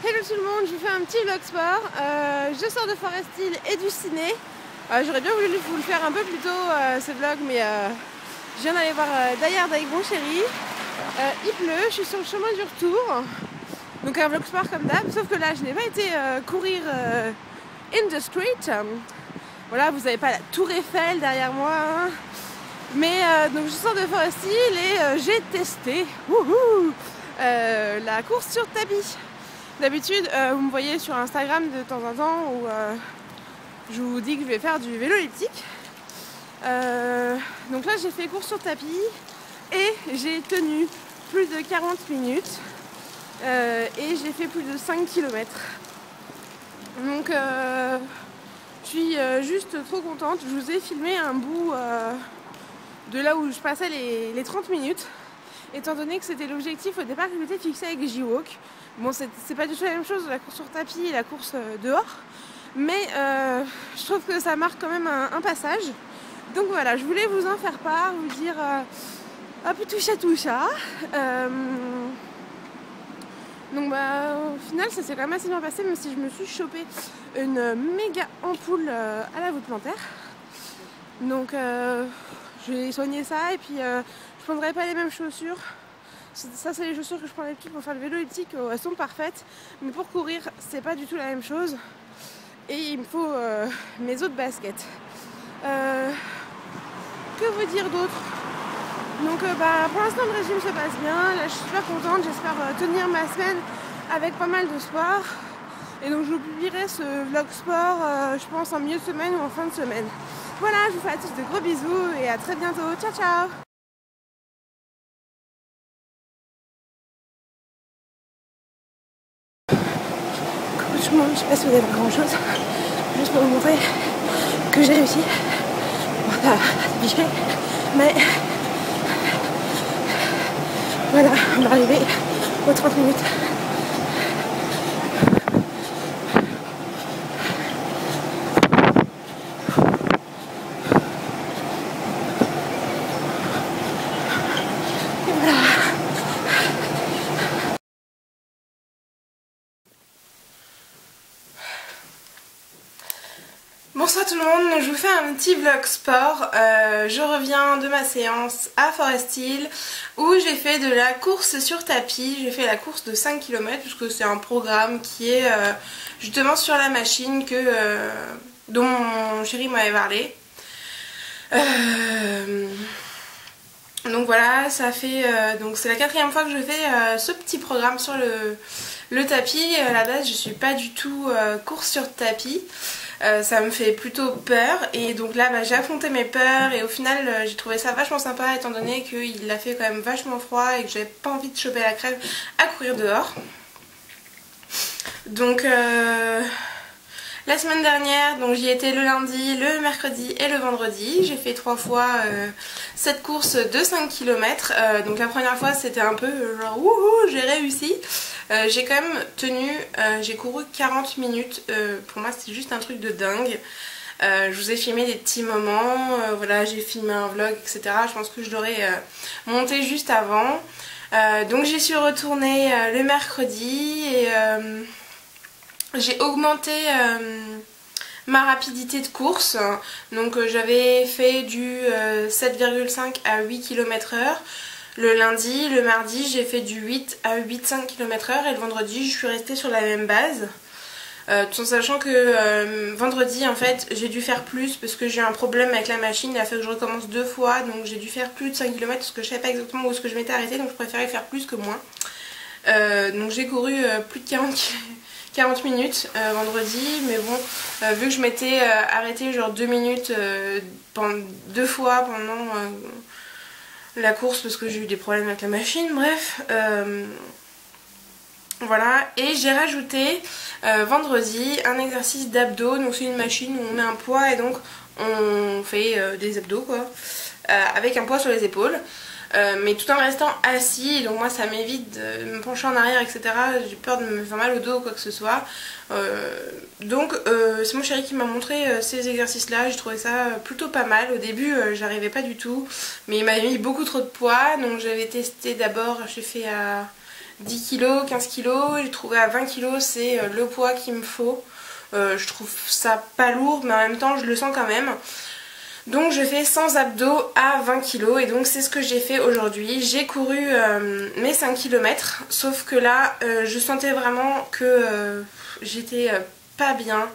Hello tout le monde, je vous fais un petit vlog sport. Je sors de Forest Hill et du ciné. J'aurais bien voulu vous le faire un peu plus tôt ce vlog, mais je viens d'aller voir Die Hard avec mon chéri. Il pleut, je suis sur le chemin du retour. Donc un vlog sport comme d'hab, sauf que là je n'ai pas été courir in the street. Voilà, vous n'avez pas la tour Eiffel derrière moi. Hein. Mais donc je sors de Forest Hill et j'ai testé la course sur tapis. D'habitude, vous me voyez sur Instagram de temps en temps où je vous dis que je vais faire du vélo elliptique. Donc là, j'ai fait course sur tapis et j'ai tenu plus de 40 minutes et j'ai fait plus de 5 km. Donc, je suis juste trop contente. Je vous ai filmé un bout de là où je passais les 30 minutes, étant donné que c'était l'objectif au départ que je m'étais fixé avec J-Walk. Bon, c'est pas du tout la même chose, la course sur tapis et la course dehors, mais je trouve que ça marque quand même un passage. Donc voilà, je voulais vous en faire part, vous dire un peu tout ça. Donc bah, au final, ça s'est quand même assez bien passé, même si je me suis chopé une méga ampoule à la voûte plantaire. Donc je vais soigner ça et puis je prendrai pas les mêmes chaussures. Ça, c'est les chaussures que je prends d'habitude pour faire le vélo elliptique, elles sont parfaites, mais pour courir c'est pas du tout la même chose et il me faut mes autres baskets. Que vous dire d'autre? Donc pour l'instant le régime se passe bien, là je suis super contente, j'espère tenir ma semaine avec pas mal de sport et donc je vous publierai ce vlog sport je pense en milieu de semaine ou en fin de semaine. Voilà, je vous fais à tous de gros bisous et à très bientôt, ciao ciao. Tout le monde, je sais pas si vous avez grand chose, juste pour vous montrer que j'ai réussi. Bon, ça a biché, mais voilà, on va arriver aux 30 minutes. Et voilà. Bonsoir tout le monde, je vous fais un petit vlog sport. Je reviens de ma séance à Forest Hill où j'ai fait de la course sur tapis. J'ai fait la course de 5 km puisque c'est un programme qui est justement sur la machine dont mon chéri m'avait parlé. Donc voilà, ça fait donc c'est la 4e fois que je fais ce petit programme sur le tapis. À la base je suis pas du tout course sur tapis. Ça me fait plutôt peur et donc là j'ai affronté mes peurs et au final j'ai trouvé ça vachement sympa étant donné qu'il a fait quand même vachement froid et que j'avais pas envie de choper la crève à courir dehors. Donc la semaine dernière, donc j'y étais le lundi, le mercredi et le vendredi. J'ai fait 3 fois cette course de 5 km. Donc la première fois c'était un peu genre wouhou, j'ai réussi. J'ai quand même tenu, j'ai couru 40 minutes. Pour moi c'était juste un truc de dingue. Je vous ai filmé des petits moments, voilà, j'ai filmé un vlog, etc. Je pense que je l'aurais monté juste avant. Donc j'y suis retournée le mercredi et j'ai augmenté ma rapidité de course. Donc j'avais fait du 7,5 à 8 km/h. Le lundi, le mardi j'ai fait du 8 à 8,5 km/h et le vendredi je suis restée sur la même base. Tout en sachant que vendredi en fait j'ai dû faire plus parce que j'ai eu un problème avec la machine, il a fait que je recommence 2 fois, donc j'ai dû faire plus de 5 km parce que je savais pas exactement où est-ce que je m'étais arrêtée, donc je préférais faire plus que moins. Donc j'ai couru plus de 40 minutes vendredi, mais bon, vu que je m'étais arrêtée genre 2 minutes 2 fois pendant la course parce que j'ai eu des problèmes avec la machine, bref, voilà. Et j'ai rajouté vendredi un exercice d'abdos, donc c'est une machine où on met un poids et donc on fait des abdos quoi, avec un poids sur les épaules. Mais tout en restant assis, donc moi ça m'évite de me pencher en arrière, etc. J'ai peur de me faire mal au dos ou quoi que ce soit. Donc c'est mon chéri qui m'a montré ces exercices là, j'ai trouvé ça plutôt pas mal. Au début j'arrivais pas du tout, mais il m'a mis beaucoup trop de poids, donc j'avais testé d'abord, j'ai fait à 10 kg, 15 kg. J'ai trouvé à 20 kg c'est le poids qu'il me faut. Je trouve ça pas lourd mais en même temps je le sens quand même. Donc je fais 100 abdos à 20 kg et donc c'est ce que j'ai fait aujourd'hui. J'ai couru mes 5 km sauf que là je sentais vraiment que j'étais pas bien.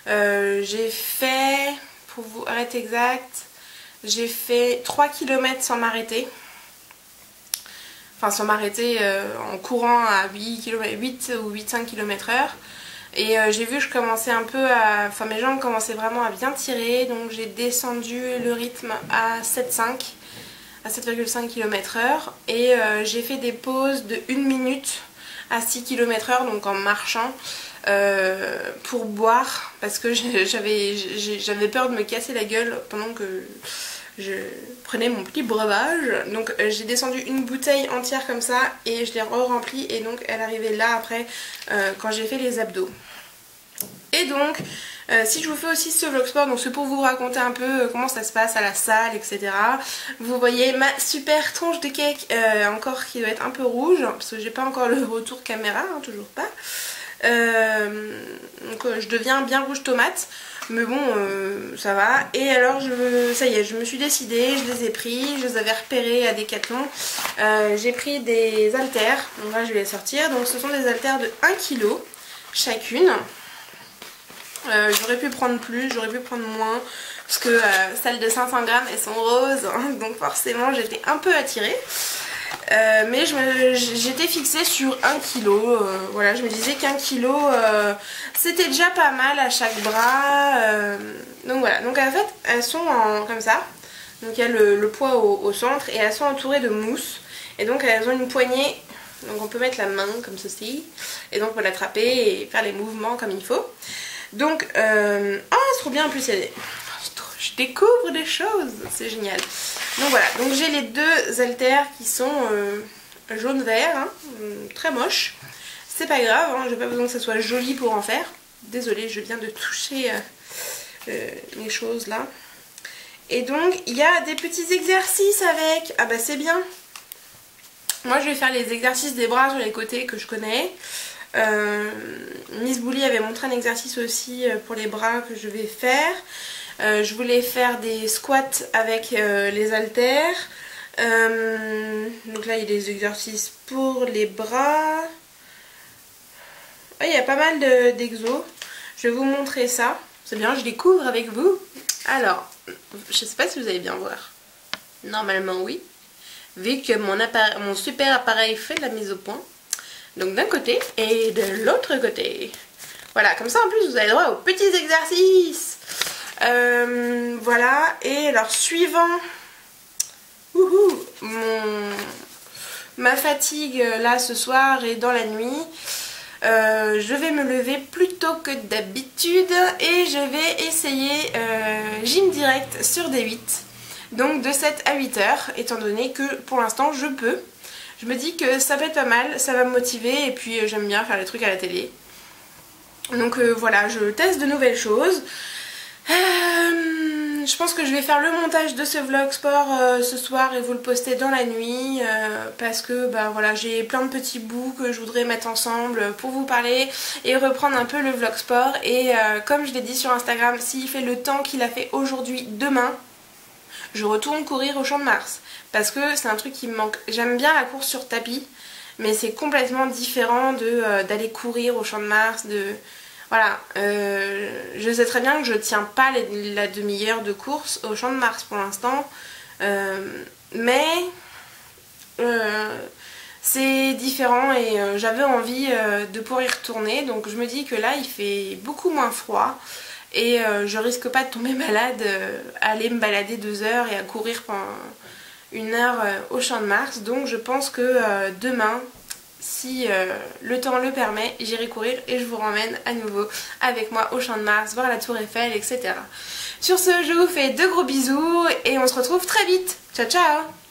J'ai fait, pour vous arrêter exact, j'ai fait 3 km sans m'arrêter. Enfin sans m'arrêter en courant à 8 ou 8-5 km/h. Et j'ai vu que je commençais un peu à... Enfin mes jambes commençaient vraiment à bien tirer. Donc j'ai descendu le rythme à 7,5 km/h. Et j'ai fait des pauses de 1 minute à 6 km/h, donc en marchant, pour boire. Parce que j'avais peur de me casser la gueule pendant que je prenais mon petit breuvage. Donc j'ai descendu une bouteille entière comme ça et je l'ai re-remplie. Et donc elle arrivait là après quand j'ai fait les abdos. Et donc si je vous fais aussi ce vlog sport, donc c'est pour vous raconter un peu comment ça se passe à la salle, etc. Vous voyez ma super tronche de cake encore qui doit être un peu rouge parce que j'ai pas encore le retour caméra, hein, toujours pas. Donc je deviens bien rouge tomate. Mais bon, ça va. Et alors, ça y est, je me suis décidée, je les ai pris, je les avais repérés à Decathlon. J'ai pris des haltères, donc là je vais les sortir. Donc ce sont des haltères de 1 kg chacune. J'aurais pu prendre plus, j'aurais pu prendre moins. Parce que celles de 500 grammes, elles sont roses. Hein, donc forcément, j'étais un peu attirée. Mais j'étais fixée sur 1 kg, voilà, je me disais qu'un kilo c'était déjà pas mal à chaque bras, donc voilà, donc en fait elles sont comme ça, donc il y a le poids au centre et elles sont entourées de mousse et donc elles ont une poignée, donc on peut mettre la main comme ceci et donc on peut l'attraper et faire les mouvements comme il faut, donc oh c'est trop bien, en plus il y a des... je découvre des choses, c'est génial. Donc voilà, donc j'ai les deux haltères qui sont jaune-vert, hein, très moches. C'est pas grave, hein, j'ai pas besoin que ça soit joli pour en faire. Désolée, je viens de toucher les choses là. Et donc il y a des petits exercices avec. Ah bah c'est bien. Moi je vais faire les exercices des bras sur les côtés que je connais. Miss Bouli avait montré un exercice aussi pour les bras que je vais faire. Je voulais faire des squats avec les haltères. Donc là il y a des exercices pour les bras. Il y a pas mal d'exos. Je vais vous montrer ça. C'est bien, je découvre avec vous. Alors, je sais pas si vous allez bien voir. Normalement oui. Vu que mon super appareil fait la mise au point. Donc d'un côté et de l'autre côté. Voilà, comme ça en plus vous avez droit aux petits exercices. Voilà, et alors suivant ma fatigue là ce soir et dans la nuit, je vais me lever plus tôt que d'habitude et je vais essayer gym direct sur D8, donc de 7 à 8 heures, étant donné que pour l'instant je peux. Je me dis que ça peut être pas mal, ça va me motiver et puis j'aime bien faire les trucs à la télé. Donc voilà, je teste de nouvelles choses. Je pense que je vais faire le montage de ce vlog sport ce soir et vous le poster dans la nuit parce que bah voilà, j'ai plein de petits bouts que je voudrais mettre ensemble pour vous parler et reprendre un peu le vlog sport. Et comme je l'ai dit sur Instagram, s'il fait le temps qu'il a fait aujourd'hui, demain je retourne courir au Champ de Mars parce que c'est un truc qui me manque. J'aime bien la course sur tapis mais c'est complètement différent d'aller courir au Champ de Mars, voilà, je sais très bien que je tiens pas la demi-heure de course au Champ de Mars pour l'instant, mais c'est différent et j'avais envie de pouvoir y retourner, donc je me dis que là il fait beaucoup moins froid et je risque pas de tomber malade à aller me balader 2 heures et à courir pendant 1 heure au Champ de Mars, donc je pense que demain, si le temps le permet, j'irai courir et je vous ramène à nouveau avec moi au Champ de Mars, voir la Tour Eiffel, etc. Sur ce, je vous fais de gros bisous et on se retrouve très vite. Ciao ciao!